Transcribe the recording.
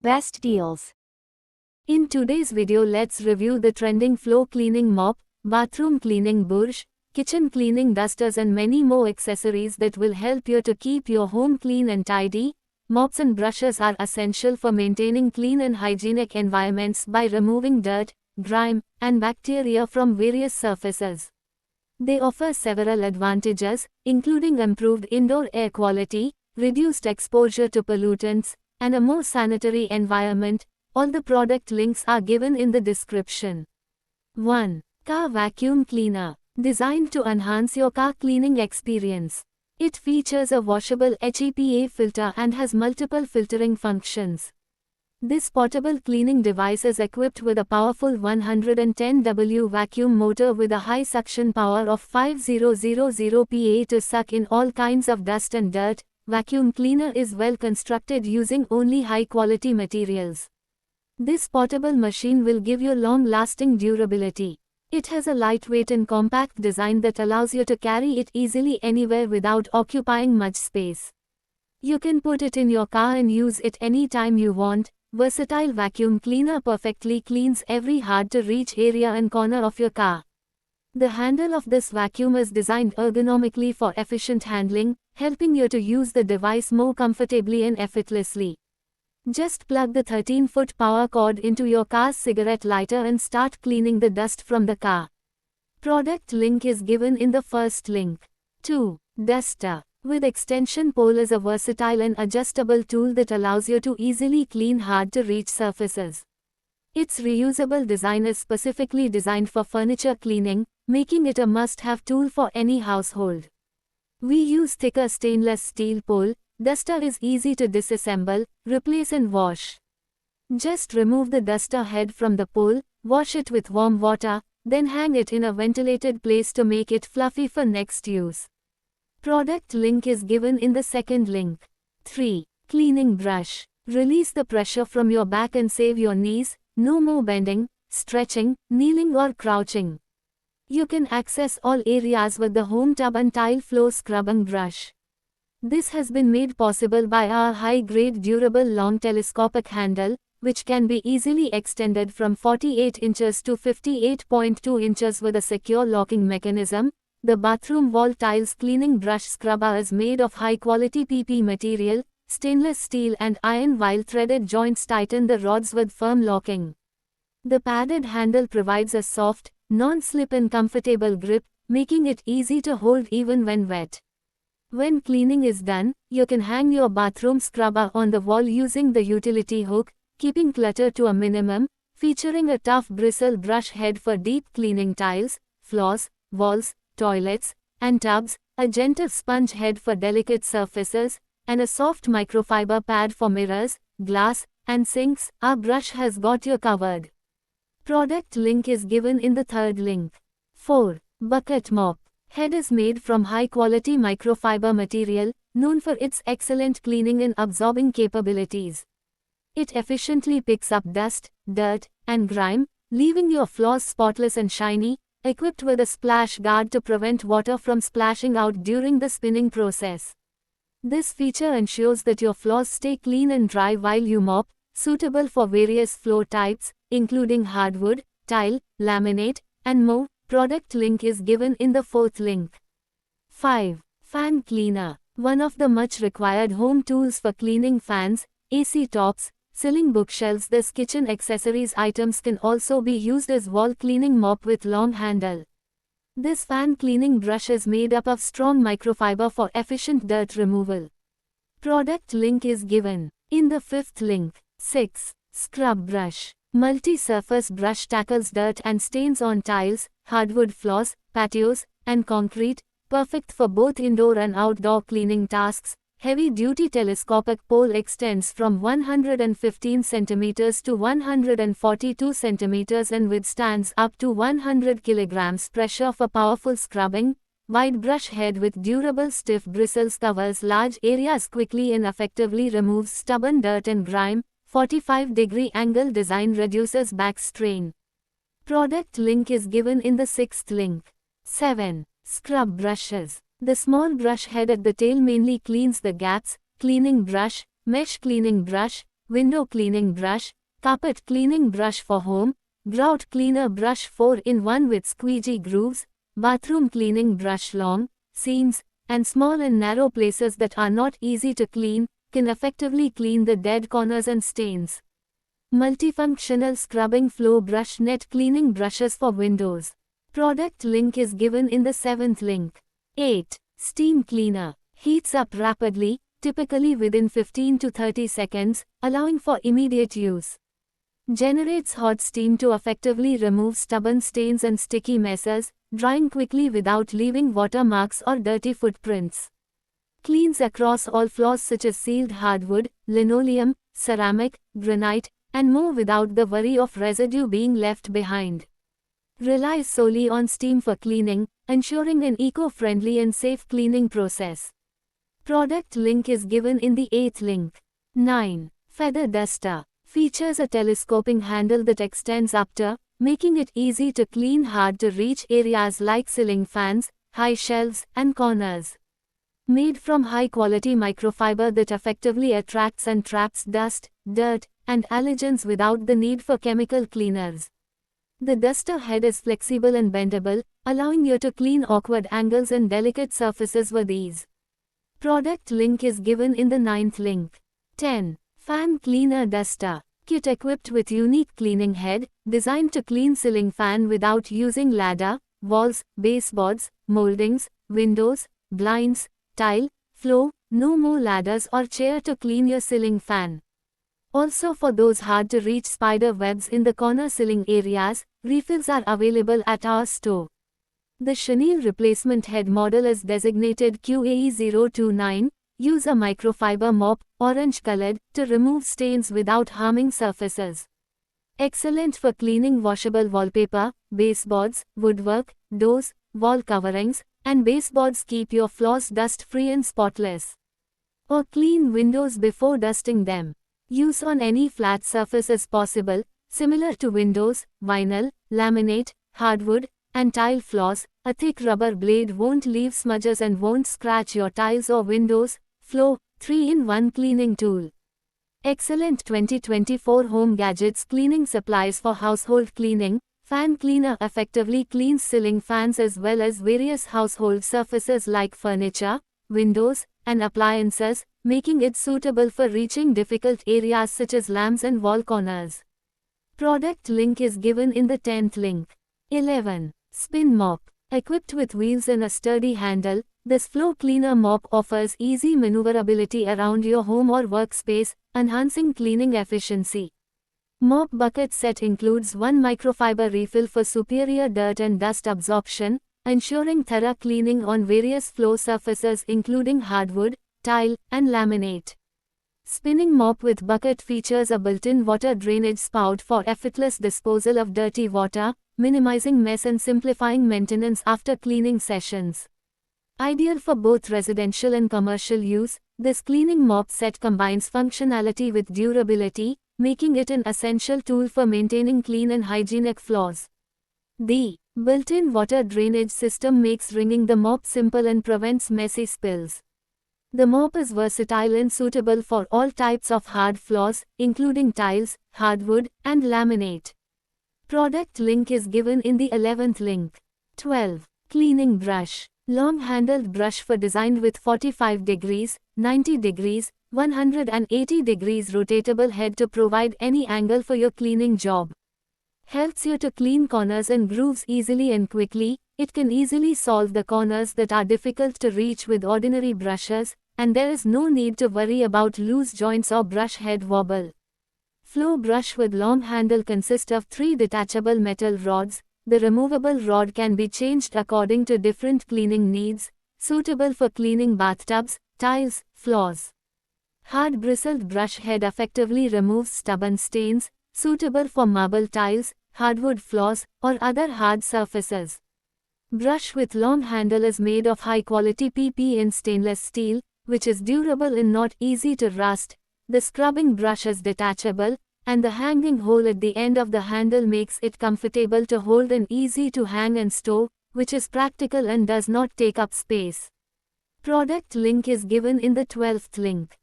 best deals. In today's video, let's review the trending floor cleaning mop, bathroom cleaning brush, kitchen cleaning dusters and many more accessories that will help you to keep your home clean and tidy. Mops and brushes are essential for maintaining clean and hygienic environments by removing dirt, grime, and bacteria from various surfaces. They offer several advantages, including improved indoor air quality, reduced exposure to pollutants, and a more sanitary environment. All the product links are given in the description. 1. Car Vacuum Cleaner. Designed to enhance your car cleaning experience. It features a washable HEPA filter and has multiple filtering functions. This portable cleaning device is equipped with a powerful 110W vacuum motor with a high suction power of 5000 Pa to suck in all kinds of dust and dirt. Vacuum cleaner is well constructed using only high-quality materials. This portable machine will give you long-lasting durability. It has a lightweight and compact design that allows you to carry it easily anywhere without occupying much space. You can put it in your car and use it anytime you want. Versatile vacuum cleaner perfectly cleans every hard-to-reach area and corner of your car. The handle of this vacuum is designed ergonomically for efficient handling, helping you to use the device more comfortably and effortlessly. Just plug the 13-foot power cord into your car's cigarette lighter and start cleaning the dust from the car. Product link is given in the first link. 2. Duster. With extension pole is a versatile and adjustable tool that allows you to easily clean hard-to-reach surfaces. Its reusable design is specifically designed for furniture cleaning, making it a must-have tool for any household. We use thicker stainless steel pole. Duster is easy to disassemble, replace and wash. Just remove the duster head from the pole, wash it with warm water, then hang it in a ventilated place to make it fluffy for next use. Product link is given in the second link. 3. Cleaning brush. Release the pressure from your back and save your knees. No more bending, stretching, kneeling or crouching. You can access all areas with the home tub and tile floor scrubbing brush. This has been made possible by our high-grade durable long telescopic handle, which can be easily extended from 48 inches to 58.2 inches with a secure locking mechanism. The bathroom wall tiles cleaning brush scrubber is made of high-quality PP material, stainless steel and iron while threaded joints tighten the rods with firm locking. The padded handle provides a soft, non-slip and comfortable grip, making it easy to hold even when wet. When cleaning is done, you can hang your bathroom scrubber on the wall using the utility hook, keeping clutter to a minimum, featuring a tough bristle brush head for deep cleaning tiles, floors, walls, toilets, and tubs, a gentle sponge head for delicate surfaces, and a soft microfiber pad for mirrors, glass, and sinks. Our brush has got you covered. Product link is given in the third link. 4. Bucket mop. Head is made from high-quality microfiber material, known for its excellent cleaning and absorbing capabilities. It efficiently picks up dust, dirt, and grime, leaving your floors spotless and shiny, equipped with a splash guard to prevent water from splashing out during the spinning process. This feature ensures that your floors stay clean and dry while you mop, suitable for various floor types, including hardwood, tile, laminate, and more. Product link is given in the fourth link. 5. Fan Cleaner. One of the much required home tools for cleaning fans, AC tops, ceiling bookshelves. This kitchen accessories items can also be used as wall cleaning mop with long handle. This fan cleaning brush is made up of strong microfiber for efficient dirt removal. Product link is given in the fifth link. 6. Scrub Brush. Multi-surface brush tackles dirt and stains on tiles, hardwood floors, patios, and concrete, perfect for both indoor and outdoor cleaning tasks. Heavy-duty telescopic pole extends from 115 cm to 142 cm and withstands up to 100 kg pressure for powerful scrubbing. Wide brush head with durable stiff bristles covers large areas quickly and effectively removes stubborn dirt and grime. 45-degree angle design reduces back strain. Product link is given in the sixth link. 7. Scrub brushes. The small brush head at the tail mainly cleans the gaps. Cleaning brush, mesh cleaning brush, window cleaning brush, carpet cleaning brush for home, grout cleaner brush 4-in-1 with squeegee grooves, bathroom cleaning brush long, seams, and small and narrow places that are not easy to clean, can effectively clean the dead corners and stains. Multifunctional scrubbing floor brush net cleaning brushes for windows. Product link is given in the 7th link. 8. Steam cleaner. Heats up rapidly, typically within 15 to 30 seconds, allowing for immediate use. Generates hot steam to effectively remove stubborn stains and sticky messes, drying quickly without leaving watermarks or dirty footprints. Cleans across all floors such as sealed hardwood, linoleum, ceramic, granite, and more without the worry of residue being left behind. Relies solely on steam for cleaning, ensuring an eco-friendly and safe cleaning process. Product link is given in the 8th link. 9. Feather duster. Features a telescoping handle that extends upward, making it easy to clean hard-to-reach areas like ceiling fans, high shelves, and corners. Made from high-quality microfiber that effectively attracts and traps dust, dirt, and allergens without the need for chemical cleaners. The duster head is flexible and bendable, allowing you to clean awkward angles and delicate surfaces with ease. Product link is given in the 9th link. 10. Fan cleaner duster. Kit equipped with unique cleaning head, designed to clean ceiling fan without using ladder, walls, baseboards, moldings, windows, blinds, tile, floor, no more ladders or chair to clean your ceiling fan. Also for those hard-to-reach spider webs in the corner ceiling areas, refills are available at our store. The chenille replacement head model is designated QAE029, use a microfiber mop, orange-colored, to remove stains without harming surfaces. Excellent for cleaning washable wallpaper, baseboards, woodwork, doors, wall coverings, and baseboards. Keep your floors dust-free and spotless. Or clean windows before dusting them. Use on any flat surface is possible, similar to windows, vinyl, laminate, hardwood, and tile floors. A thick rubber blade won't leave smudges and won't scratch your tiles or windows. Flow, 3-in-1 cleaning tool. Excellent 2024 home gadgets cleaning supplies for household cleaning. Fan cleaner effectively cleans ceiling fans as well as various household surfaces like furniture, windows, and appliances, making it suitable for reaching difficult areas such as lamps and wall corners. Product link is given in the 10th link. 11. Spin mop. Equipped with wheels and a sturdy handle, this floor cleaner mop offers easy maneuverability around your home or workspace, enhancing cleaning efficiency. Mop bucket set includes one microfiber refill for superior dirt and dust absorption, ensuring thorough cleaning on various floor surfaces including hardwood, tile, and laminate. Spinning mop with bucket features a built-in water drainage spout for effortless disposal of dirty water, minimizing mess and simplifying maintenance after cleaning sessions. Ideal for both residential and commercial use, this cleaning mop set combines functionality with durability, making it an essential tool for maintaining clean and hygienic floors. The built-in water drainage system makes wringing the mop simple and prevents messy spills. The mop is versatile and suitable for all types of hard floors, including tiles, hardwood, and laminate. Product link is given in the 11th link. 12. Cleaning brush. Long-handled brush for designed with 45 degrees, 90 degrees, 180 degrees rotatable head to provide any angle for your cleaning job. Helps you to clean corners and grooves easily and quickly. It can easily solve the corners that are difficult to reach with ordinary brushes, and there is no need to worry about loose joints or brush head wobble. Floor brush with long handle consists of 3 detachable metal rods. The removable rod can be changed according to different cleaning needs, suitable for cleaning bathtubs, tiles, floors. Hard bristled brush head effectively removes stubborn stains, suitable for marble tiles, hardwood floors, or other hard surfaces. Brush with long handle is made of high-quality PP and stainless steel, which is durable and not easy to rust. The scrubbing brush is detachable, and the hanging hole at the end of the handle makes it comfortable to hold and easy to hang and store, which is practical and does not take up space. Product link is given in the 12th link.